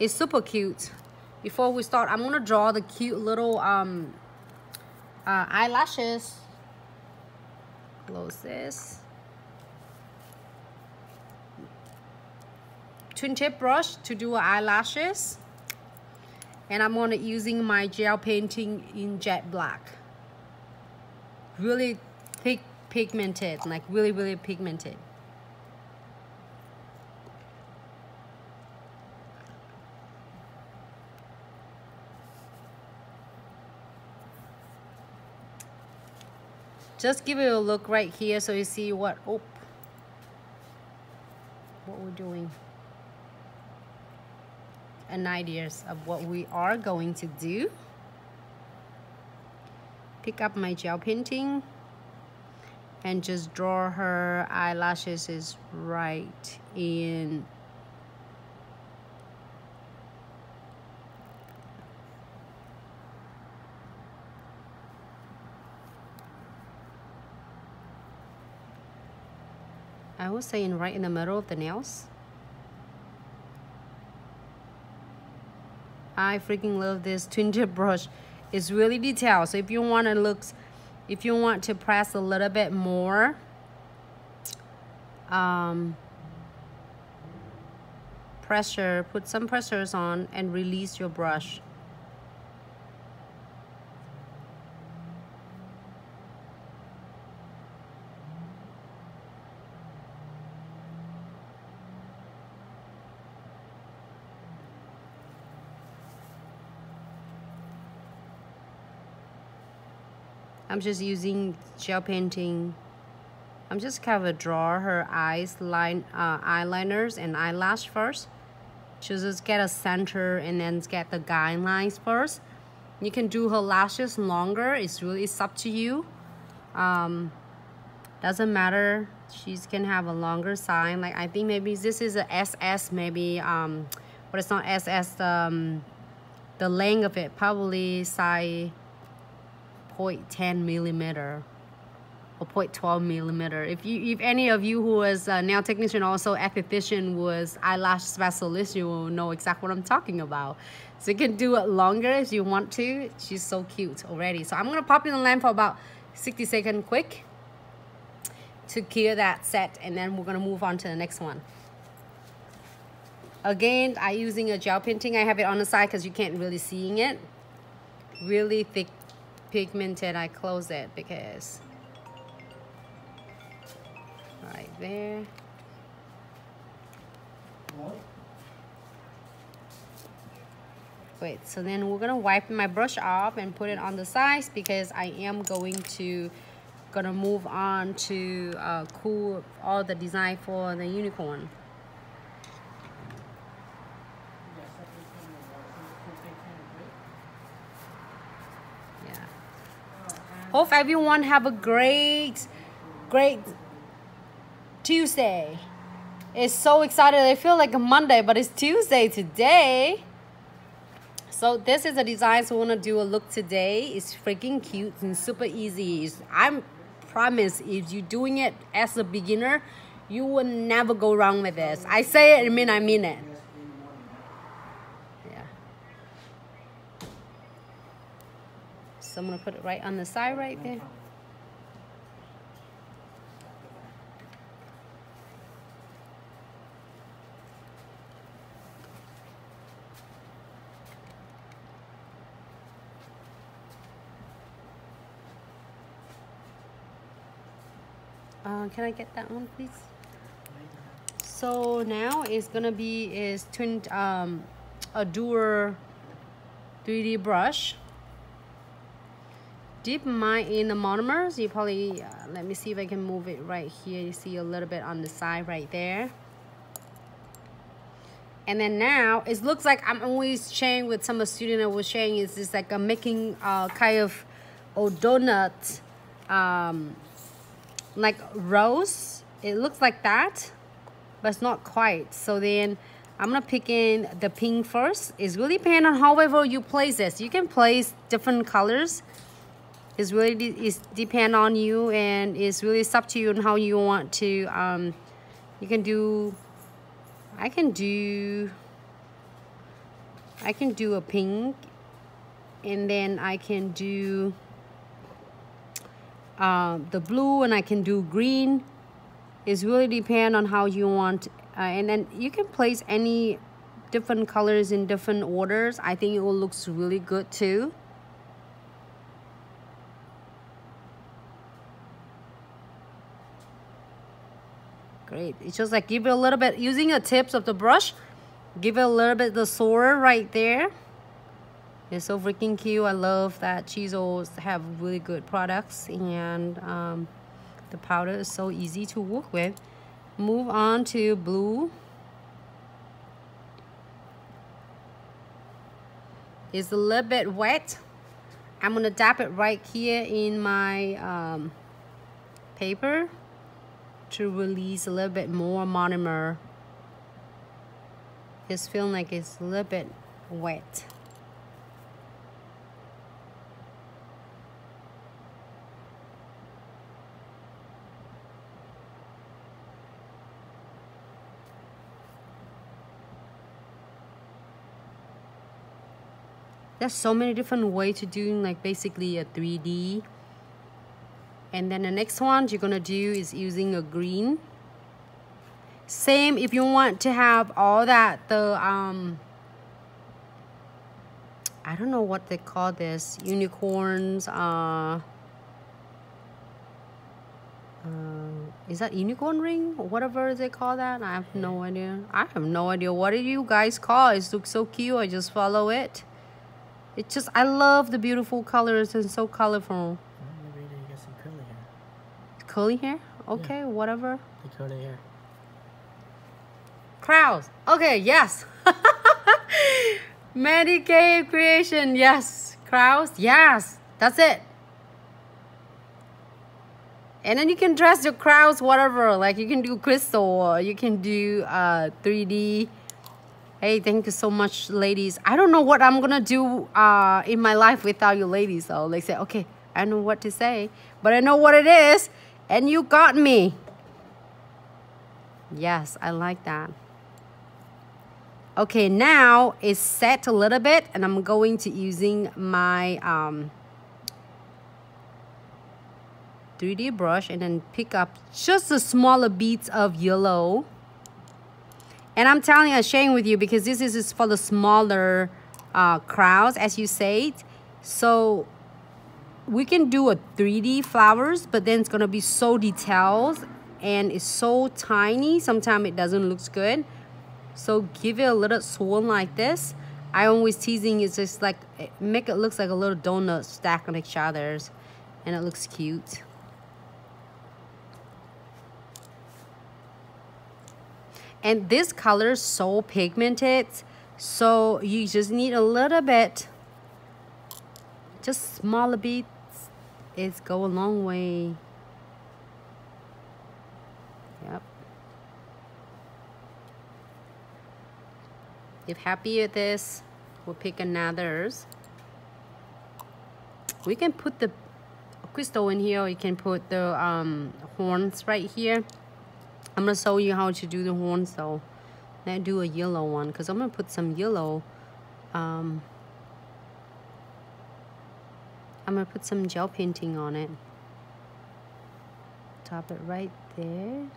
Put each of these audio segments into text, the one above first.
It's super cute. Before we start, I'm gonna draw the cute little eyelashes. Close this. Twin tip brush to do eyelashes. And I'm gonna using my gel painting in jet black. Really thick pigmented, like really pigmented. Just give it a look right here so you see what we're doing. And ideas of what we are going to do. Pick up my gel painting and just draw her eyelashes is right in. I was saying right in the middle of the nails. I freaking love this twin tip brush. It's really detailed. So if you want to press a little bit more, pressure, put some pressures on and release your brush. I'm just using gel painting. I'm just kind of draw her eyes, eyeliners and eyelash first. Just get a center and then get the guidelines first. You can do her lashes longer. It's up to you. Doesn't matter. She can have a longer sign. Like I think maybe this is a SS. Maybe but it's not SS. The length of it probably size 0.10 millimeter or 0.12 millimeter. If any of you who is a nail technician, also esthetician, was eyelash specialist, you will know exactly what I'm talking about. So you can do it longer if you want to. She's so cute already. So I'm gonna pop in the lamp for about 60 seconds quick to clear that set, and then we're gonna move on to the next one. Again, I'm using a gel painting. I have it on the side because you can't really seeing it. Really thick pigmented. I close it because right there. Wait, so then we're gonna wipe my brush off and put it on the sides because I am gonna move on to cool all the design for the unicorn. Hope everyone have a great Tuesday. It's so excited. I feel like a Monday, but it's Tuesday today. So this is a design, so we want to do a look today. It's freaking cute and super easy. I promise if you're doing it as a beginner, you will never go wrong with this. I say it, I mean it. So I'm going to put it right on the side right there. Can I get that one, please? So now it's going to be a dual 3D brush. Dip mine in the monomers. You probably let me see if I can move it right here. You see a little bit on the side right there. And then now it looks like I'm always sharing with some of the students. I was sharing is this like I'm making kind of a donut, like rose. It looks like that, but it's not quite. So then I'm gonna pick in the pink first. It's really depending on however you place this. You can place different colors. It's really depend on you, and it's really up to you and how you want to. You can do. I can do I can do a pink, and then I can do the blue, and I can do green. It's really depend on how you want, and then you can place any different colors in different orders. I think it will look really good too. Great. It's just like give it a little bit, using the tips of the brush, give it a little bit the Soar right there. It's so freaking cute. I love that she's always have really good products, and the powder is so easy to work with. Move on to blue. It's a little bit wet. I'm gonna dab it right here in my paper to release a little bit more monomer. It's feeling like it's a little bit wet. There's so many different ways to doing like basically a 3D. And then the next one you're gonna do is using a green. Same if you want to have all that, the I don't know what they call this, unicorns, is that unicorn ring or whatever they call that? I have no idea. I have no idea. What do you guys call it? It looks so cute. I just follow it. It's just, I love the beautiful colors and so colorful. Maybe you get some curly hair. Curly hair? Okay, yeah. Whatever. The curly hair. Crowds. Okay, yes. Medicaid creation, yes. Crowds, yes. That's it. And then you can dress your crowds whatever. Like you can do crystal, or you can do 3D. Hey, thank you so much, ladies. I don't know what I'm gonna do in my life without you ladies. So they say, okay, I know what to say, but I know what it is, and you got me. Yes, I like that. Okay, now it's set a little bit, and I'm going to using my 3D brush and then pick up just the smaller beads of yellow. And I'm telling you, sharing with you because this is for the smaller crowds, as you said. So we can do a 3D flowers, but then it's gonna be so detailed and it's so tiny. Sometimes it doesn't look good. So give it a little swirl like this. I always teasing it's just like make it looks like a little donut stacked on each other's, and it looks cute. And this color is so pigmented, so you just need a little bit, just smaller beads. It's go a long way. Yep. If happy with this, we'll pick another's. We can put the crystal in here, or you can put the horns right here. I'm gonna show you how to do the horns though. Let's do a yellow one because I'm gonna put some yellow. I'm gonna put some gel painting on it. Top it right there.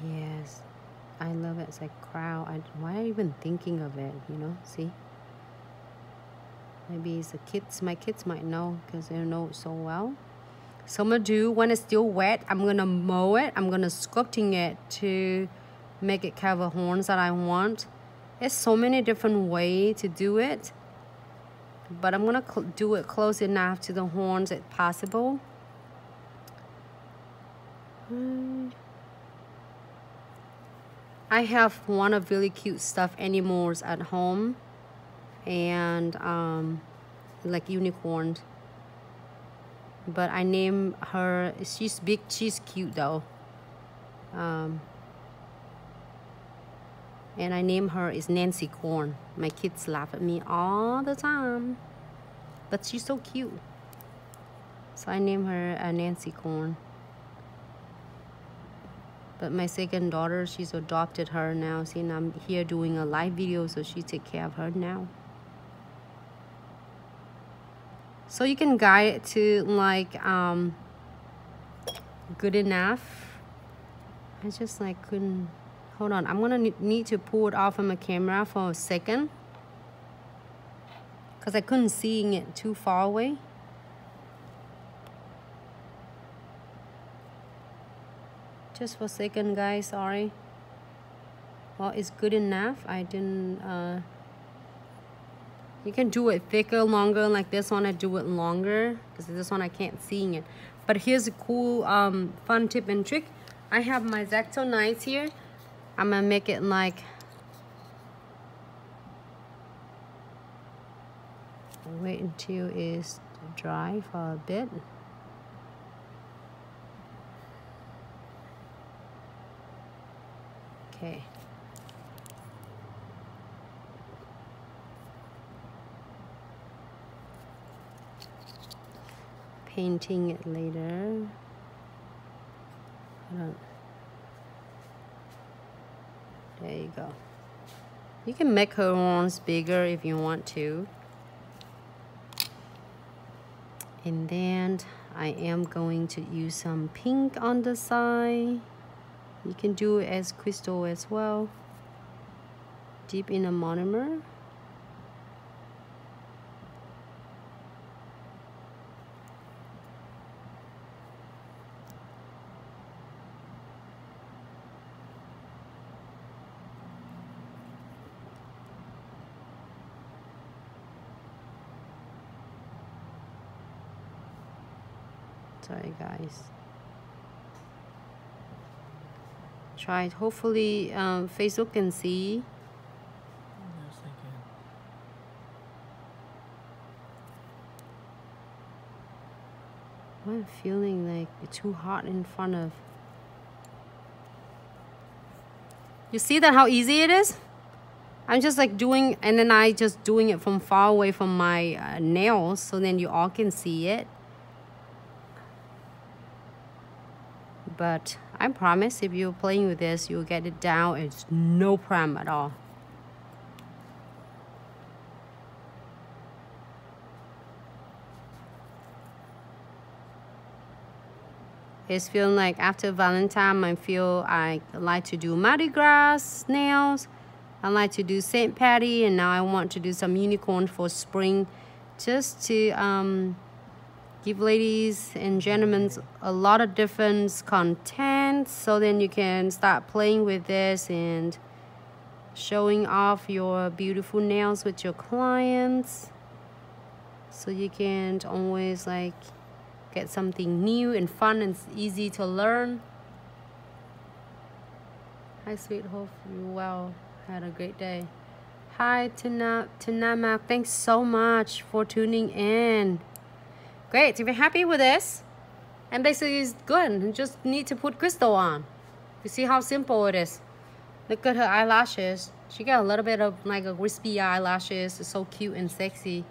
Yes, I love it. It's like crown. Why are you even thinking of it? You know, see. Maybe it's the kids, my kids might know because they know it so well. So I'm gonna do, when it's still wet, I'm gonna mow it. I'm gonna sculpting it to make it cover horns that I want. There's so many different ways to do it. But I'm gonna do it close enough to the horns as possible. I have one of really cute stuffed animals at home. And like unicorns, but I name her, she's big, she's cute though, and I name her is Nancy Corn. My kids laugh at me all the time, but she's so cute, so I name her Nancy Corn. But my second daughter, she's adopted her now. See, and I'm here doing a live video, so she take care of her now. So you can guide it to like good enough. I just like couldn't. Hold on, I'm gonna need to pull it off of my camera for a second because I couldn't see it too far away. Just for a second, guys, sorry. Well, it's good enough. I didn't, you can do it thicker, longer, like this one I do it longer, because this one I can't see it. But here's a cool, fun tip and trick. I have my X-Acto knives here. I'm gonna make it like, wait until it's dry for a bit. Okay. Painting it later. Hold on. There you go. You can make her ones bigger if you want to. And then I am going to use some pink on the side. You can do it as crystal as well. Deep in a monomer. Sorry guys. Try it. Hopefully Facebook can see. Yes, I can. I'm feeling like it's too hot in front of. You see that how easy it is? I'm just like doing, and then I just doing it from far away from my nails, so then you all can see it. But I promise if you're playing with this, you'll get it down. It's no problem at all. It's feeling like after Valentine, I like to do Mardi Gras nails. I like to do St. Patty, and now I want to do some unicorn for spring, just to give ladies and gentlemen a lot of different content, so then you can start playing with this and showing off your beautiful nails with your clients, so you can always like get something new and fun and easy to learn. Hi sweet, hope you well, had a great day. Hi Tanama, thanks so much for tuning in. Great, if you're happy with this, and basically it's good, you just need to put crystal on. You see how simple it is. Look at her eyelashes. She got a little bit of like a wispy eyelashes. It's so cute and sexy.